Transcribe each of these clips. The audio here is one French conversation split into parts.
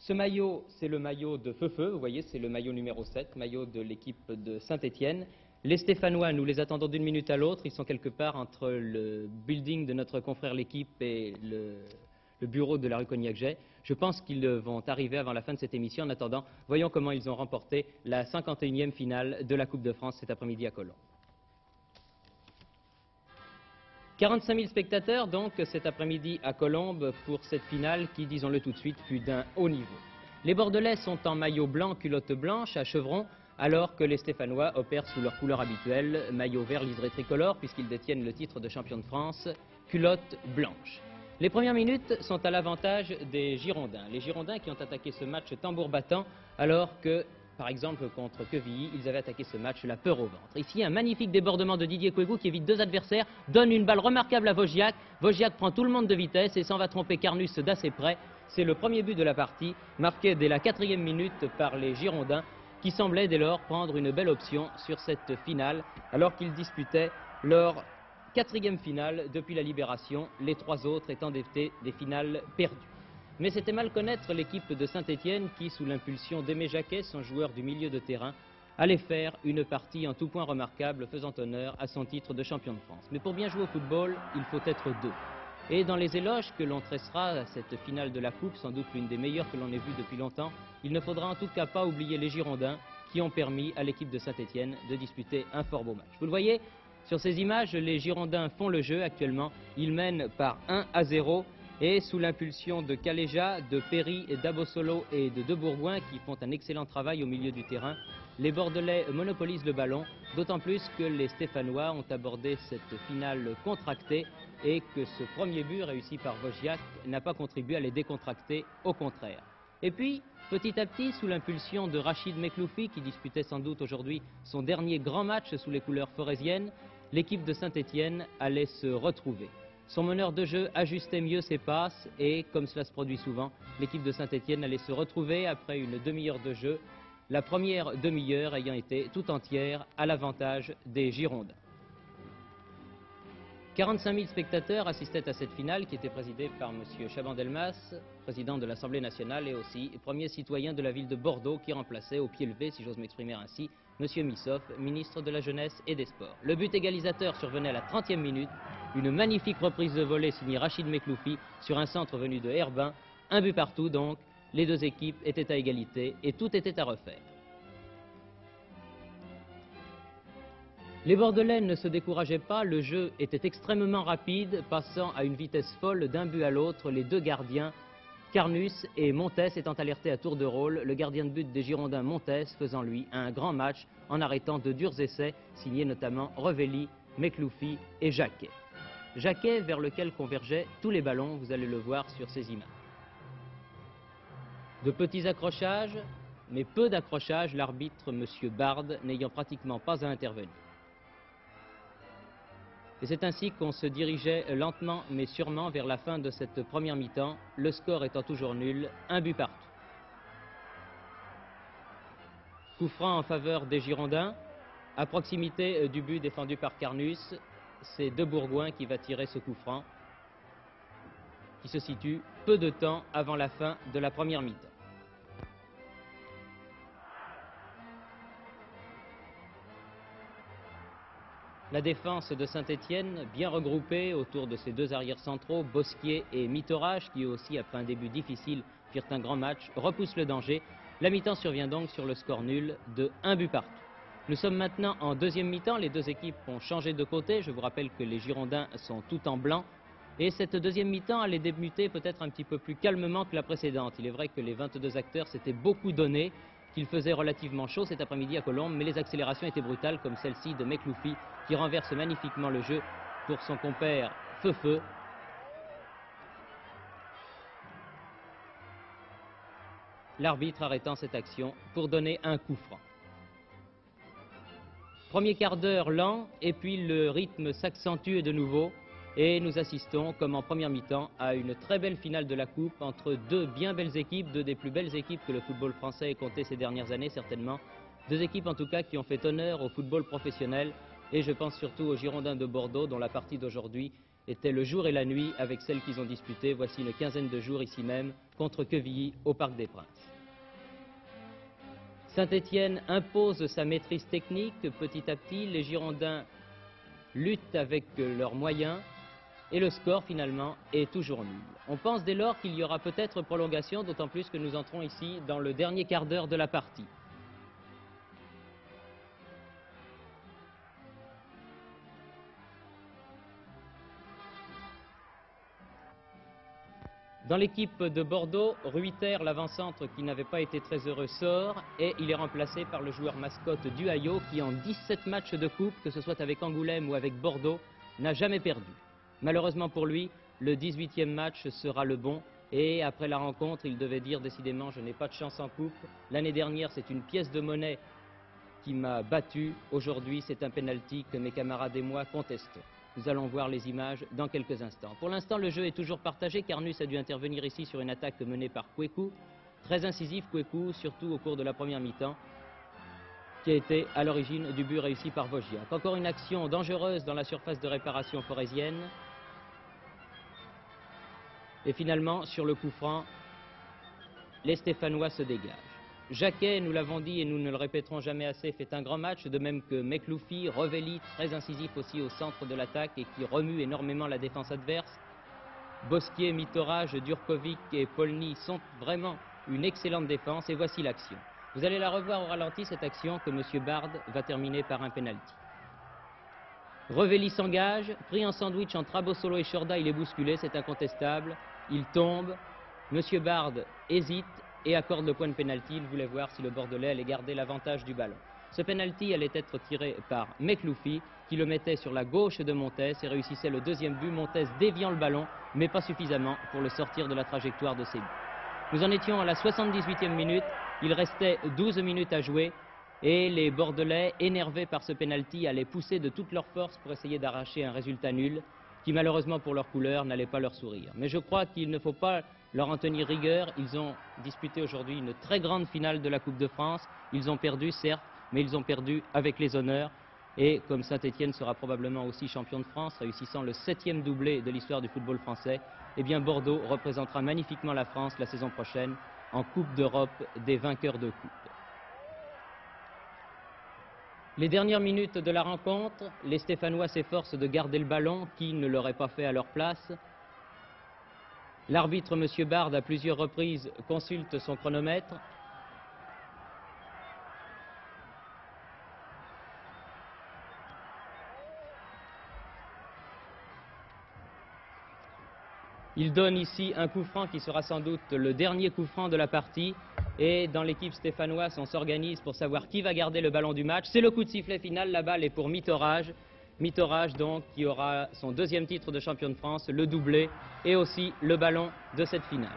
Ce maillot, c'est le maillot de Feu-Feu, vous voyez, c'est le maillot numéro 7, maillot de l'équipe de Saint-Étienne. Les Stéphanois, nous les attendons d'une minute à l'autre, ils sont quelque part entre le building de notre confrère l'équipe et le bureau de la rue Cognac-Jay. Je pense qu'ils vont arriver avant la fin de cette émission. En attendant, voyons comment ils ont remporté la 51e finale de la Coupe de France cet après-midi à Colombes. 45 000 spectateurs donc cet après-midi à Colombes pour cette finale qui, disons-le tout de suite, fut d'un haut niveau. Les Bordelais sont en maillot blanc, culotte blanche à chevrons, alors que les Stéphanois opèrent sous leur couleur habituelle, maillot vert liseré tricolore puisqu'ils détiennent le titre de champion de France, culotte blanche. Les premières minutes sont à l'avantage des Girondins. Les Girondins qui ont attaqué ce match tambour battant alors que, par exemple, contre Quevilly, ils avaient attaqué ce match la peur au ventre. Ici, un magnifique débordement de Didier Couégou qui évite deux adversaires, donne une balle remarquable à Wojciak. Wojciak prend tout le monde de vitesse et s'en va tromper Carnus d'assez près. C'est le premier but de la partie, marqué dès la 4e minute par les Girondins, qui semblaient dès lors prendre une belle option sur cette finale, alors qu'ils disputaient leur 4e finale depuis la Libération, les 3 autres étant des finales perdues. Mais c'était mal connaître l'équipe de Saint-Étienne qui, sous l'impulsion d'Aimé Jacquet, son joueur du milieu de terrain, allait faire une partie en tout point remarquable, faisant honneur à son titre de champion de France. Mais pour bien jouer au football, il faut être deux. Et dans les éloges que l'on tressera à cette finale de la Coupe, sans doute l'une des meilleures que l'on ait vues depuis longtemps, il ne faudra en tout cas pas oublier les Girondins qui ont permis à l'équipe de Saint-Étienne de disputer un fort beau match. Vous le voyez, sur ces images, les Girondins font le jeu actuellement. Ils mènent par 1-0. Et sous l'impulsion de Caléja, de Perry, d'Abosolo et de Bourgoin qui font un excellent travail au milieu du terrain, les Bordelais monopolisent le ballon, d'autant plus que les Stéphanois ont abordé cette finale contractée et que ce premier but réussi par Wojciak n'a pas contribué à les décontracter, au contraire. Et puis, petit à petit, sous l'impulsion de Rachid Mekloufi, qui disputait sans doute aujourd'hui son dernier grand match sous les couleurs forésiennes, l'équipe de Saint-Étienne allait se retrouver. Son meneur de jeu ajustait mieux ses passes et, comme cela se produit souvent, l'équipe de Saint-Étienne allait se retrouver après une demi-heure de jeu, la première demi-heure ayant été tout entière à l'avantage des Girondins. 45 000 spectateurs assistaient à cette finale qui était présidée par M. Chaban-Delmas, président de l'Assemblée nationale et aussi premier citoyen de la ville de Bordeaux qui remplaçait au pied levé, si j'ose m'exprimer ainsi, M. Missoff, ministre de la Jeunesse et des Sports. Le but égalisateur survenait à la 30e minute, une magnifique reprise de volée signée Rachid Mekloufi sur un centre venu de Herbin, un but partout donc, les deux équipes étaient à égalité et tout était à refaire. Les Bordelais ne se décourageaient pas, le jeu était extrêmement rapide, passant à une vitesse folle d'un but à l'autre, les deux gardiens, Carnus et Montes étant alertés à tour de rôle, le gardien de but des Girondins Montes faisant lui un grand match en arrêtant de durs essais, signés notamment Revelli, Mekloufi et Jacquet. Jacquet vers lequel convergeaient tous les ballons, vous allez le voir sur ces images. De petits accrochages, mais peu d'accrochages, l'arbitre M. Bard n'ayant pratiquement pas à intervenir. Et c'est ainsi qu'on se dirigeait lentement mais sûrement vers la fin de cette première mi-temps, le score étant toujours nul, un but partout. Coup franc en faveur des Girondins, à proximité du but défendu par Carnus, c'est De Bourgoin qui va tirer ce coup franc, qui se situe peu de temps avant la fin de la première mi-temps. La défense de Saint-Étienne, bien regroupée autour de ses deux arrières centraux, Bosquier et Mitourage, qui aussi, après un début difficile, firent un grand match, repousse le danger. La mi-temps survient donc sur le score nul de 1 but partout. Nous sommes maintenant en deuxième mi-temps, les deux équipes ont changé de côté. Je vous rappelle que les Girondins sont tout en blanc. Et cette deuxième mi-temps allait débuter peut-être un petit peu plus calmement que la précédente. Il est vrai que les 22 acteurs s'étaient beaucoup donné, qu'il faisait relativement chaud cet après-midi à Colombes, mais les accélérations étaient brutales, comme celle-ci de Mekloufi, qui renverse magnifiquement le jeu pour son compère Feu-Feu. L'arbitre arrêtant cette action pour donner un coup franc. Premier quart d'heure lent, et puis le rythme s'accentue de nouveau. Et nous assistons, comme en première mi-temps, à une très belle finale de la Coupe entre deux bien belles équipes, deux des plus belles équipes que le football français ait compté ces dernières années, certainement. Deux équipes, en tout cas, qui ont fait honneur au football professionnel. Et je pense surtout aux Girondins de Bordeaux, dont la partie d'aujourd'hui était le jour et la nuit avec celle qu'ils ont disputée, voici une quinzaine de jours ici même, contre Quevilly au Parc des Princes. Saint-Étienne impose sa maîtrise technique petit à petit. Les Girondins luttent avec leurs moyens et le score finalement est toujours nul. On pense dès lors qu'il y aura peut-être prolongation, d'autant plus que nous entrons ici dans le dernier quart d'heure de la partie. Dans l'équipe de Bordeaux, Ruiter, l'avant-centre qui n'avait pas été très heureux, sort et il est remplacé par le joueur mascotte Duhaillot qui en 17 matchs de coupe, que ce soit avec Angoulême ou avec Bordeaux, n'a jamais perdu. Malheureusement pour lui, le 18e match sera le bon et après la rencontre, il devait dire décidément « je n'ai pas de chance en coupe ». L'année dernière, c'est une pièce de monnaie qui m'a battu. Aujourd'hui, c'est un pénalty que mes camarades et moi contestons. Nous allons voir les images dans quelques instants. Pour l'instant, le jeu est toujours partagé. Carnus a dû intervenir ici sur une attaque menée par Kweku. Très incisif, Kweku, surtout au cours de la première mi-temps, qui a été à l'origine du but réussi par Wojciak. Encore une action dangereuse dans la surface de réparation forésienne. Et finalement, sur le coup franc, les Stéphanois se dégagent. Jacquet, nous l'avons dit et nous ne le répéterons jamais assez, fait un grand match, de même que Mekloufi, Revelli, très incisif aussi au centre de l'attaque et qui remue énormément la défense adverse. Bosquier, Mitorage, Durkovic et Polny sont vraiment une excellente défense et voici l'action. Vous allez la revoir au ralenti, cette action que M. Bard va terminer par un penalty. Revelli s'engage, pris en sandwich entre Abosolo et Chorda, il est bousculé, c'est incontestable. Il tombe, M. Bard hésite et accorde le point de pénalty. Il voulait voir si le Bordelais allait garder l'avantage du ballon. Ce pénalty allait être tiré par Mekloufi qui le mettait sur la gauche de Montes et réussissait le deuxième but, Montes déviant le ballon, mais pas suffisamment pour le sortir de la trajectoire de ses buts. Nous en étions à la 78e minute, il restait 12 minutes à jouer et les Bordelais, énervés par ce pénalty, allaient pousser de toute leur force pour essayer d'arracher un résultat nul qui malheureusement pour leur couleur n'allait pas leur sourire. Mais je crois qu'il ne faut pas leur en tenir rigueur. Ils ont disputé aujourd'hui une très grande finale de la Coupe de France. Ils ont perdu, certes, mais ils ont perdu avec les honneurs. Et comme Saint-Étienne sera probablement aussi champion de France, réussissant le 7e doublé de l'histoire du football français, eh bien Bordeaux représentera magnifiquement la France la saison prochaine en Coupe d'Europe des vainqueurs de coupe. Les dernières minutes de la rencontre, les Stéphanois s'efforcent de garder le ballon, qui ne l'aurait pas fait à leur place. L'arbitre, M. Bard, à plusieurs reprises, consulte son chronomètre. Il donne ici un coup franc qui sera sans doute le dernier coup franc de la partie. Et dans l'équipe stéphanoise, on s'organise pour savoir qui va garder le ballon du match. C'est le coup de sifflet final, la balle est pour Mitorage. Mitorage donc qui aura son deuxième titre de champion de France, le doublé et aussi le ballon de cette finale.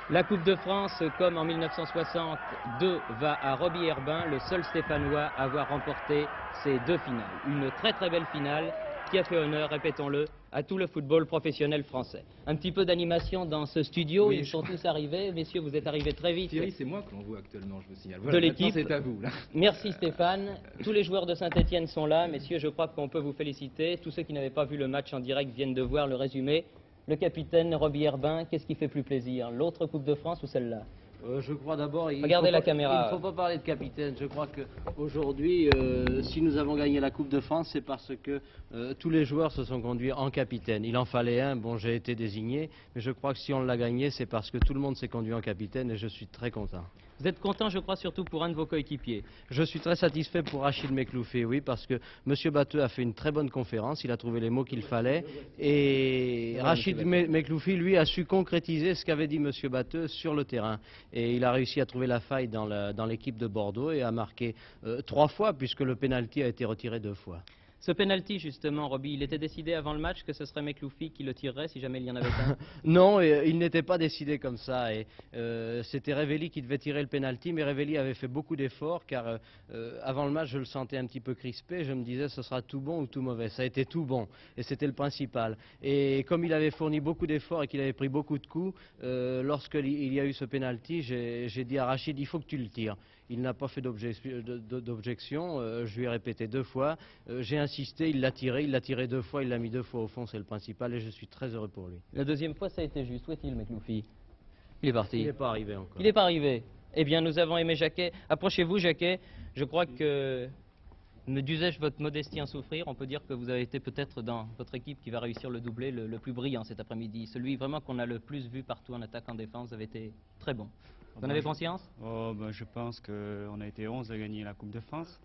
La Coupe de France, comme en 1962, va à Roby Herbin, le seul Stéphanois à avoir remporté ces deux finales. Une très très belle finale qui a fait honneur, répétons-le, à tout le football professionnel français. Un petit peu d'animation dans ce studio, oui, ils sont tous arrivés. Messieurs, vous êtes arrivés très vite. Thierry, c'est moi que l'on voit actuellement, je vous signale. Voilà, de l'équipe. C'est à vous, là. Merci Stéphane. Tous les joueurs de Saint-Étienne sont là. Messieurs, je crois qu'on peut vous féliciter. Tous ceux qui n'avaient pas vu le match en direct viennent de voir le résumé. Le capitaine Roby Herbin, qu'est-ce qui fait plus plaisir, l'autre Coupe de France ou celle-là? Je crois d'abord, regardez la caméra. Il ne faut pas parler de capitaine. Je crois qu'aujourd'hui, si nous avons gagné la Coupe de France, c'est parce que tous les joueurs se sont conduits en capitaine. Il en fallait un, bon j'ai été désigné, mais je crois que si on l'a gagné, c'est parce que tout le monde s'est conduit en capitaine et je suis très content. Vous êtes content, je crois, surtout pour un de vos coéquipiers. Je suis très satisfait pour Rachid Mekloufi, oui, parce que M. Batteux a fait une très bonne conférence, il a trouvé les mots qu'il fallait, et Rachid Mekloufi, lui, a su concrétiser ce qu'avait dit M. Batteux sur le terrain. Et il a réussi à trouver la faille dans l'équipe de Bordeaux et a marqué 3 fois, puisque le pénalty a été retiré 2 fois. Ce penalty, justement, Roby, il était décidé avant le match que ce serait Mekloufi qui le tirerait si jamais il y en avait un? Non, il n'était pas décidé comme ça. C'était Revelli qui devait tirer le penalty, mais Revelli avait fait beaucoup d'efforts car avant le match, je le sentais un petit peu crispé. Je me disais ce sera tout bon ou tout mauvais. Ça a été tout bon et c'était le principal. Et comme il avait fourni beaucoup d'efforts et qu'il avait pris beaucoup de coups, lorsqu'il y a eu ce penalty, j'ai dit à Rachid, il faut que tu le tires. il n'a pas fait d'objection. Je lui ai répété 2 fois. J'ai insisté, il l'a tiré 2 fois, il l'a mis 2 fois au fond, c'est le principal et je suis très heureux pour lui. La deuxième fois, ça a été juste. Où est-il, Mekloufi? Il est parti. Il n'est pas arrivé encore. Il n'est pas arrivé. Eh bien, nous avons Aimé Jacquet. Approchez-vous, Jacquet. Je crois que, me disais-je, votre modestie en souffrir, on peut dire que vous avez été peut-être dans votre équipe qui va réussir le doublé le plus brillant cet après-midi. Celui vraiment qu'on a le plus vu partout en attaque, en défense, vous avez été très bon. Vous en avez conscience? Je pense qu'on a été 11 à gagner la Coupe de France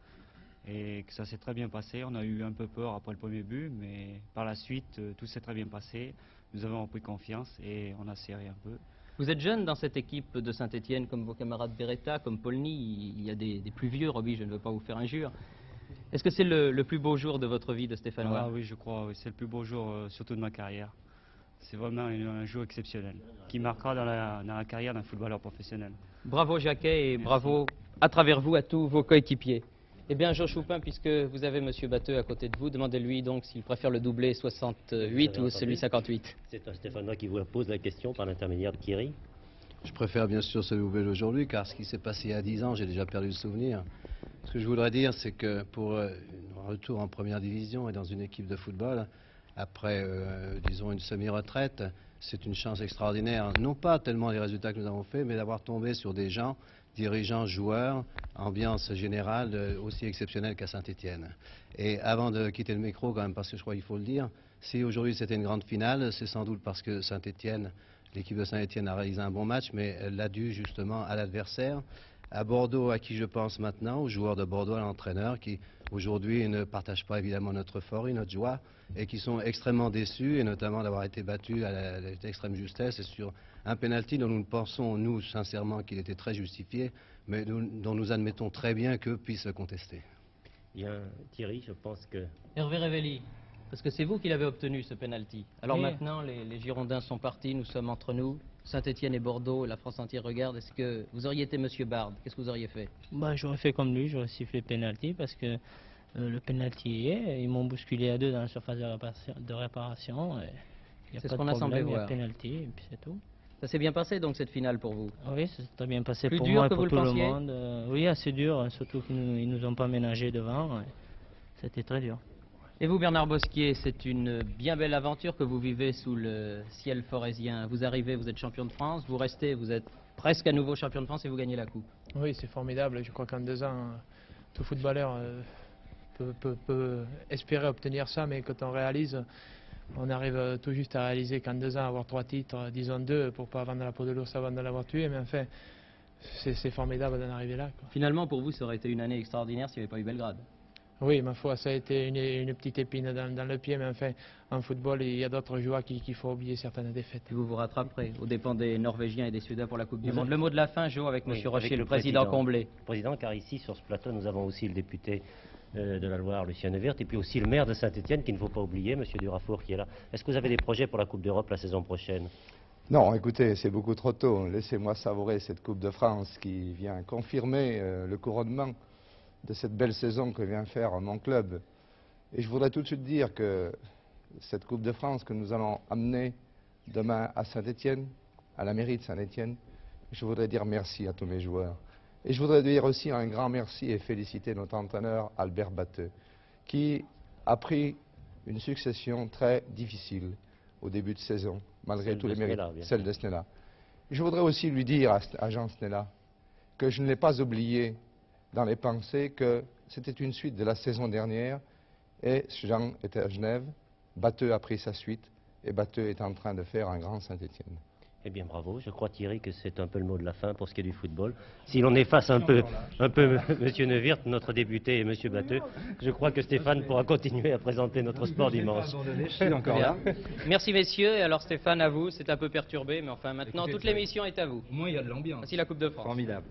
et que ça s'est très bien passé. On a eu un peu peur après le premier but, mais par la suite, tout s'est très bien passé. Nous avons repris confiance et on a serré un peu. Vous êtes jeune dans cette équipe de Saint-Étienne, comme vos camarades Beretta, comme Paulny. Il y a des plus vieux, Roby, je ne veux pas vous faire injure. Est-ce que c'est le plus beau jour de votre vie de Stéphanois? Ah oui, je crois, oui. C'est le plus beau jour, surtout de ma carrière. C'est vraiment un jour exceptionnel, qui marquera dans la carrière d'un footballeur professionnel. Bravo Jacquet et Merci. bravo à travers vous à tous vos coéquipiers. Eh bien, Georges Choupin, puisque vous avez M. Batteux à côté de vous, demandez-lui donc s'il préfère le doublé 68 ou celui 58. C'est un Stéphanois qui vous pose la question par l'intermédiaire de Thierry. Je préfère bien sûr ce doublé d'aujourd'hui, car ce qui s'est passé il y a 10 ans, j'ai déjà perdu le souvenir. Ce que je voudrais dire, c'est que pour un retour en première division et dans une équipe de football, après, disons, une semi-retraite, c'est une chance extraordinaire. Non pas tellement les résultats que nous avons faits, mais d'avoir tombé sur des gens, dirigeants, joueurs, ambiance générale aussi exceptionnelle qu'à Saint-Étienne. Et avant de quitter le micro, quand même, parce que je crois qu'il faut le dire, si aujourd'hui c'était une grande finale, c'est sans doute parce que Saint-Étienne, l'équipe de Saint-Étienne a réalisé un bon match, mais elle l'a dû justement à l'adversaire. À Bordeaux, à qui je pense maintenant, aux joueurs de Bordeaux, à l'entraîneur, qui aujourd'hui ne partagent pas évidemment notre euphorie, notre joie, et qui sont extrêmement déçus, et notamment d'avoir été battus à l'extrême justesse et sur un pénalty dont nous pensons, nous, sincèrement, qu'il était très justifié, mais dont nous admettons très bien qu'eux puissent le contester. Bien, Thierry, je pense que... Hervé Révelli, parce que c'est vous qui l'avez obtenu, ce penalty. Alors Oui. maintenant, les Girondins sont partis, nous sommes entre nous. Saint-Étienne et Bordeaux, la France entière regarde. Est-ce que vous auriez été Monsieur Bard? Qu'est-ce que vous auriez fait? J'aurais fait comme lui, j'aurais sifflé penalty parce que le penalty y est. Ils m'ont bousculé à 2 dans la surface de réparation. Il y a C'est pas ce qu'on de a semblé problème, il y a voir. penalty et puis c'est tout. Ça s'est bien passé donc cette finale pour vous? Oui, ça s'est très bien passé Plus pour dur moi et que pour vous tout le le pensiez? monde. Oui, assez dur, surtout qu'ils nous ont pas ménagé devant. C'était très dur. Et vous, Bernard Bosquier, c'est une bien belle aventure que vous vivez sous le ciel forésien. Vous arrivez, vous êtes champion de France, vous restez, vous êtes presque à nouveau champion de France et vous gagnez la coupe. Oui, c'est formidable. Je crois qu'en 2 ans, tout footballeur peut espérer obtenir ça, mais quand on réalise, on arrive tout juste à réaliser qu'en 2 ans, avoir 3 titres, disons 2, pour pas vendre la peau de l'ours avant de l'avoir tué, mais enfin, c'est formidable d'en arriver là, quoi. Finalement, pour vous, ça aurait été une année extraordinaire s'il n'y avait pas eu Belgrade. Oui, ma foi, ça a été une petite épine dans le pied, mais enfin, en football, il y a d'autres joies qu'il faut oublier certaines défaites. Et vous vous rattraperez aux dépens des Norvégiens et des Suédois pour la Coupe du Vous Monde. êtes- Le mot de la fin, Jo, avec Oui, M. avec Rocher, le le président président. Comblé. Président, car ici, sur ce plateau, nous avons aussi le député de la Loire, Lucien Neuwirth, et puis aussi le maire de Saint-Étienne, qu'il ne faut pas oublier, M. Durafour, qui est là. Est-ce que vous avez des projets pour la Coupe d'Europe la saison prochaine? Non, écoutez, c'est beaucoup trop tôt. Laissez-moi savourer cette Coupe de France qui vient confirmer le couronnement de cette belle saison que vient faire mon club. Et je voudrais tout de suite dire que cette Coupe de France que nous allons amener demain à Saint-Étienne, à la mairie de Saint-Étienne, je voudrais dire merci à tous mes joueurs. Et je voudrais dire aussi un grand merci et féliciter notre entraîneur Albert Batteux, qui a pris une succession très difficile au début de saison, malgré Celle tous de les mérites, Snella, bien celle sûr. de Snella. Je voudrais aussi lui dire à Jean Snella que je ne l'ai pas oublié dans les pensées, que c'était une suite de la saison dernière, et Jean était à Genève, Batteux a pris sa suite, et Batteux est en train de faire un grand Saint-Étienne. Eh bien, bravo. Je crois, Thierry, que c'est un peu le mot de la fin pour ce qui est du football. Si l'on efface un peu M. Neuwirth, notre député, et M. Batteux, je crois que Stéphane pourra continuer à présenter notre sport dimanche. Je suis encore là. Merci messieurs, et alors Stéphane, à vous, c'est un peu perturbé, mais enfin maintenant Écoutez, toute l'émission est à vous. Au moins, il y a de l'ambiance. Voici la Coupe de France. Formidable.